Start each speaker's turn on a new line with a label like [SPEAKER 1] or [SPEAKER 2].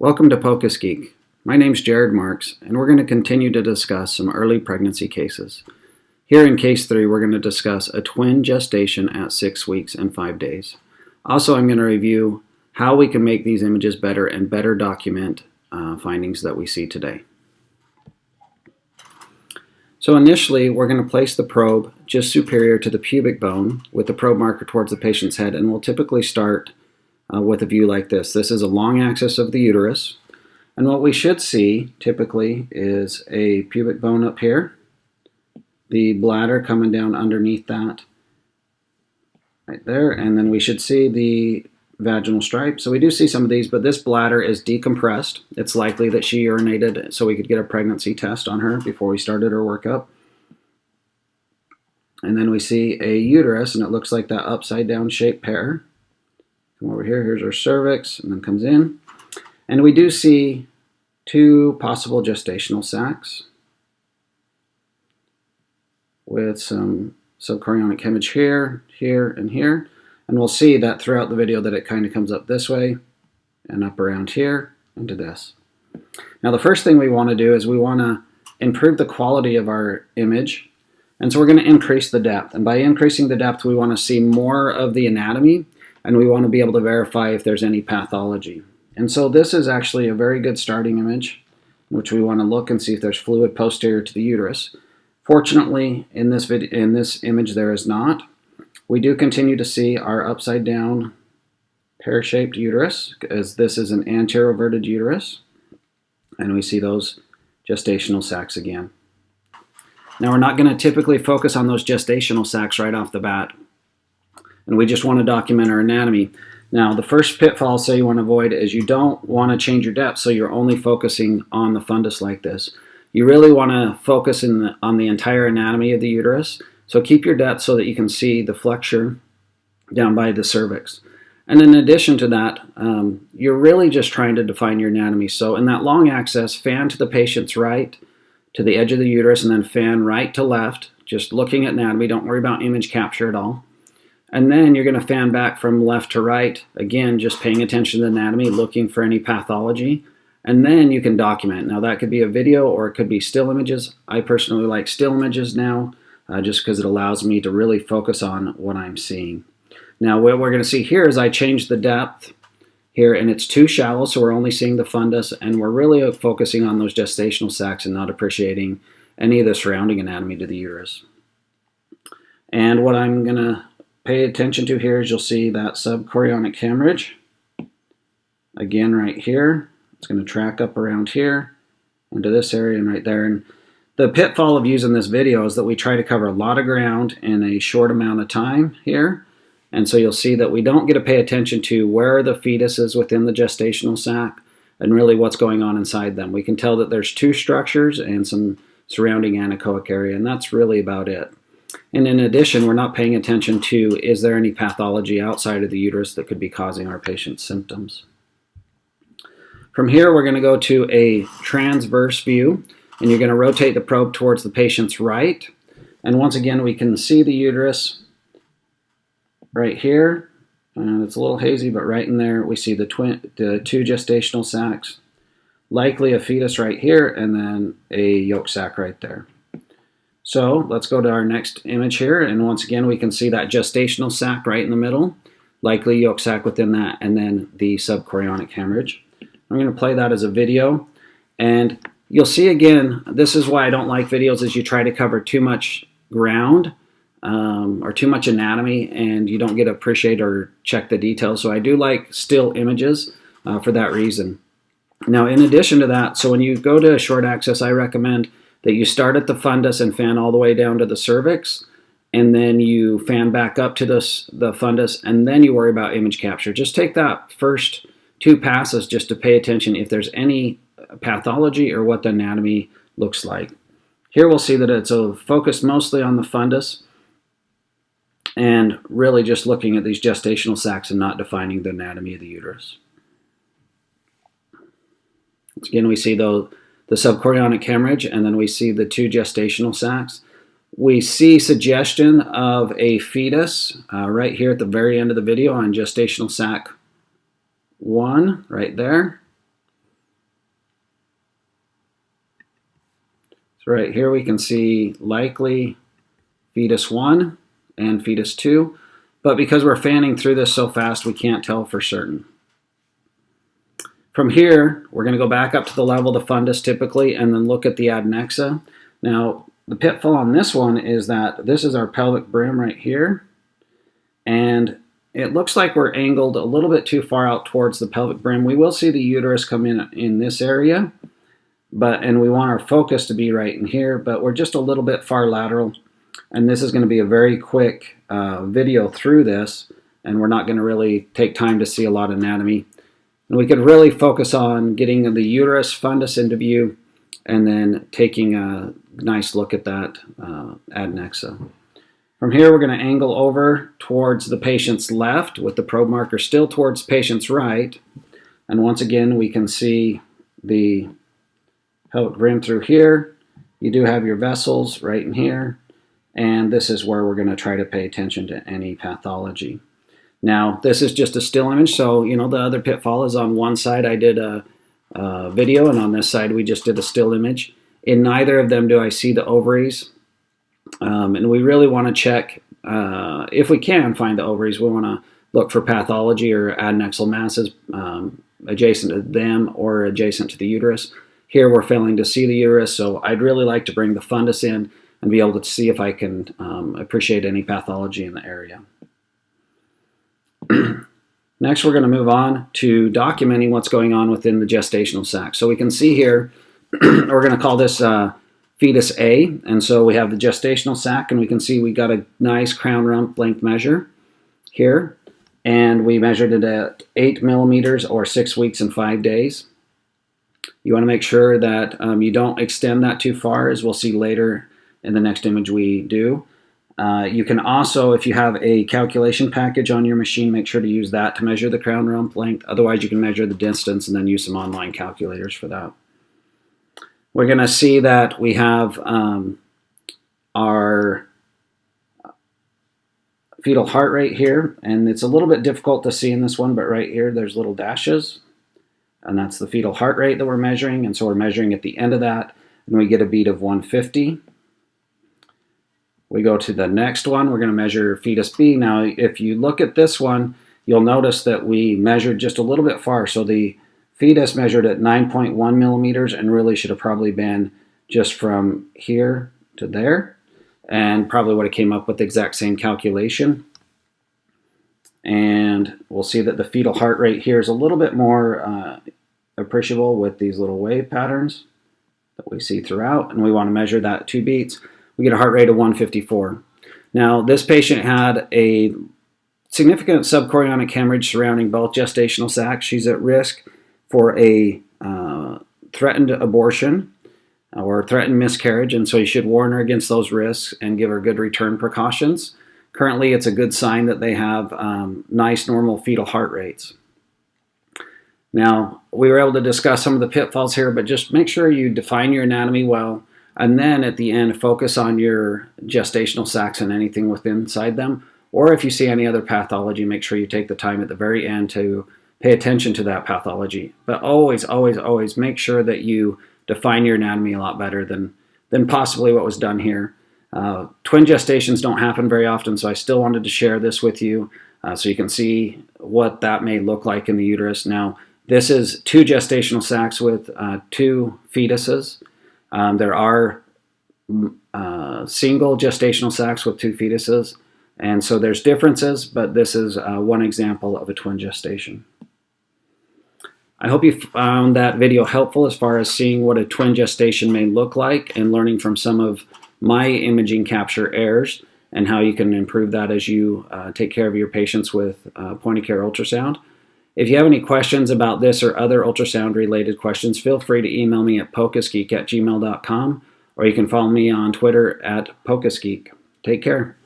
[SPEAKER 1] Welcome to POCUS Geek. My name's Jared Marks, and we're going to continue to discuss some early pregnancy cases. Here in case 3, we're going to discuss a twin gestation at 6 weeks and 5 days. Also, I'm going to review how we can make these images better and better document findings that we see today. So initially, we're going to place the probe just superior to the pubic bone with the probe marker towards the patient's head, and we'll typically start with a view like this. This is a long axis of the uterus, and what we should see typically is a pubic bone up here, the bladder coming down underneath that right there, and then we should see the vaginal stripe. So we do see some of these, but this bladder is decompressed. It's likely that she urinated so we could get a pregnancy test on her before we started her workup. And then we see a uterus, and it looks like that upside down shaped pear. Come over here, here's our cervix, and then comes in. And we do see 2 possible gestational sacs with some subchorionic hemorrhage here, here, and here. And we'll see that throughout the video that it kind of comes up this way and up around here into this. Now the first thing we want to do is we want to improve the quality of our image. And so we're going to increase the depth. And by increasing the depth, we want to see more of the anatomy, and we want to be able to verify if there's any pathology. And so this is actually a very good starting image, in which we want to look and see if there's fluid posterior to the uterus. Fortunately, in this image there is not. We do continue to see our upside down pear-shaped uterus, as this is an anteroverted uterus, and we see those gestational sacs again. Now we're not going to typically focus on those gestational sacs right off the bat, and we just want to document our anatomy. Now the first pitfall you want to avoid is you don't want to change your depth, so you're only focusing on the fundus like this. You really want to focus on the entire anatomy of the uterus, so keep your depth so that you can see the flexure down by the cervix. And in addition to that, you're really just trying to define your anatomy. So in that long axis, fan to the patient's right, to the edge of the uterus, and then fan right to left, just looking at anatomy. Don't worry about image capture at all. And then you're going to fan back from left to right, again, just paying attention to the anatomy, looking for any pathology, and then you can document. Now that could be a video or it could be still images. I personally like still images now, just because it allows me to really focus on what I'm seeing. Now what we're going to see here is I changed the depth here, and it's too shallow, so we're only seeing the fundus, and we're really focusing on those gestational sacs and not appreciating any of the surrounding anatomy to the uterus. And what I'm going to pay attention to here is you'll see that sub-chorionic hemorrhage. Again, right here. It's going to track up around here into this area and right there. And the pitfall of using this video is that we try to cover a lot of ground in a short amount of time here. And so you'll see that we don't get to pay attention to where the fetus is within the gestational sac and really what's going on inside them. We can tell that there's 2 structures and some surrounding anechoic area, and that's really about it. And in addition, we're not paying attention to, is there any pathology outside of the uterus that could be causing our patient's symptoms. From here, we're going to go to a transverse view, and you're going to rotate the probe towards the patient's right. And once again, we can see the uterus right here. And it's a little hazy, but right in there, we see the 2 gestational sacs, likely a fetus right here, and then a yolk sac right there. So let's go to our next image here, and once again we can see that gestational sac right in the middle, likely yolk sac within that, and then the subchorionic hemorrhage. I'm going to play that as a video, and you'll see again, this is why I don't like videos, is you try to cover too much ground or too much anatomy, and you don't get to appreciate or check the details. So I do like still images for that reason. Now in addition to that, so when you go to a short axis, I recommend that you start at the fundus and fan all the way down to the cervix, and then you fan back up to the fundus, and then you worry about image capture. Just take that first 2 passes just to pay attention if there's any pathology or what the anatomy looks like. Here we'll see that it's focused mostly on the fundus and really just looking at these gestational sacs and not defining the anatomy of the uterus. Again, we see the subchorionic hemorrhage, and then we see the 2 gestational sacs. We see suggestion of a fetus right here at the very end of the video on gestational sac 1 right there. right here we can see likely fetus 1 and fetus 2, but because we're fanning through this so fast, we can't tell for certain. From here, we're going to go back up to the level of the fundus typically, and then look at the adnexa. Now, the pitfall on this one is that this is our pelvic brim right here, and it looks like we're angled a little bit too far out towards the pelvic brim. We will see the uterus come in this area, and we want our focus to be right in here, but we're just a little bit far lateral, and this is going to be a very quick video through this, and we're not going to really take time to see a lot of anatomy. And we could really focus on getting the uterus fundus into view and then taking a nice look at that adnexa. From here, we're going to angle over towards the patient's left with the probe marker still towards the patient's right. And once again, we can see the pelvic brim through here. You do have your vessels right in here. And this is where we're going to try to pay attention to any pathology. Now, this is just a still image, so the other pitfall is on one side I did a video, and on this side we just did a still image. In neither of them do I see the ovaries, and we really want to check, if we can find the ovaries, we want to look for pathology or adnexal masses adjacent to them or adjacent to the uterus. Here we're failing to see the uterus, so I'd really like to bring the fundus in and be able to see if I can appreciate any pathology in the area. Next, we're going to move on to documenting what's going on within the gestational sac. So we can see here, we're going to call this fetus A, and so we have the gestational sac, and we can see we got a nice crown rump length measure here, and we measured it at 8 millimeters or 6 weeks and 5 days. You want to make sure that you don't extend that too far, as we'll see later in the next image we do. You can also, if you have a calculation package on your machine, make sure to use that to measure the crown rump length. Otherwise, you can measure the distance and then use some online calculators for that. We're going to see that we have our fetal heart rate here, and it's a little bit difficult to see in this one, but right here there's little dashes, and that's the fetal heart rate that we're measuring, and so we're measuring at the end of that, and we get a beat of 150. We go to the next one, we're going to measure fetus B. Now, if you look at this one, you'll notice that we measured just a little bit far. So the fetus measured at 9.1 millimeters and really should have probably been just from here to there, and probably would have came up with the exact same calculation. And we'll see that the fetal heart rate here is a little bit more appreciable with these little wave patterns that we see throughout, and we want to measure that 2 beats. We get a heart rate of 154. Now, this patient had a significant subchorionic hemorrhage surrounding both gestational sacs. She's at risk for a threatened abortion or threatened miscarriage, and so you should warn her against those risks and give her good return precautions. Currently, it's a good sign that they have nice normal fetal heart rates. Now, we were able to discuss some of the pitfalls here, but just make sure you define your anatomy well, and then at the end, focus on your gestational sacs and anything within inside them. Or if you see any other pathology, make sure you take the time at the very end to pay attention to that pathology. But always, always, always make sure that you define your anatomy a lot better than possibly what was done here. Twin gestations don't happen very often, so I still wanted to share this with you so you can see what that may look like in the uterus. Now, this is 2 gestational sacs with 2 fetuses. There are single gestational sacs with 2 fetuses, and so there's differences, but this is one example of a twin gestation. I hope you found that video helpful as far as seeing what a twin gestation may look like and learning from some of my imaging capture errors and how you can improve that as you take care of your patients with point-of-care ultrasound. If you have any questions about this or other ultrasound-related questions, feel free to email me at pocusgeek@gmail.com, or you can follow me on Twitter at POCUSgeek. Take care.